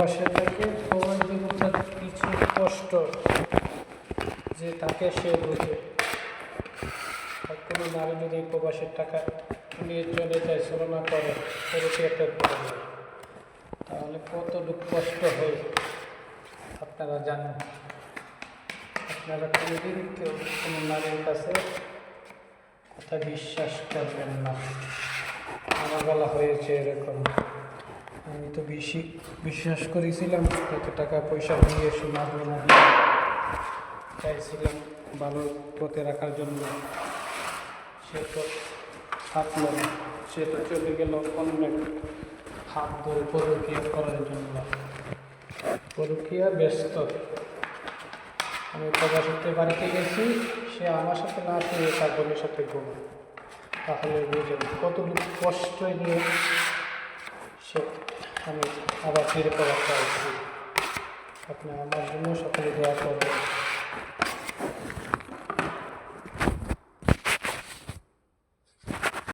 প্রবাসে থেকে প্রবাস জীবনটা কিছু কষ্ট যে তাকে সে বুঝে। আর কোনো নারী যদি প্রবাসের টাকা নিয়ে চলে যায়, ছলনা করে, পরিচয়টা করে যায়, তাহলে কতটুকু কষ্ট হয় আপনারা জানেন। আপনারা কোনোদিন কেউ কোনো নারীর কাছে কথা বিশ্বাস করবেন না। আমার বেলা হয়েছে এরকম। আমি তো বেশি বিশ্বাস করেছিলাম, কত টাকা পয়সা নিয়ে সোনার গয়না দিয়ে চাইছিলাম ভালো পথে রাখার জন্য। সে তো থাকলো না, সে তো চলে গেল অনেক হাত ধরে পরকীয়া করার জন্য। পরকীয়া ব্যস্ত। আমি প্রবাসীতে বাড়িতে গেছি, সে আমার সাথে না শুয়ে তার বোনের সাথে ঘুমায়। তাহলে বুঝেন কতটুকু কষ্ট নিয়ে সে আমি আবার ফিরে পাওয়া চাইছি। আপনি আমার জন্য সকলে দোয়া করবেন।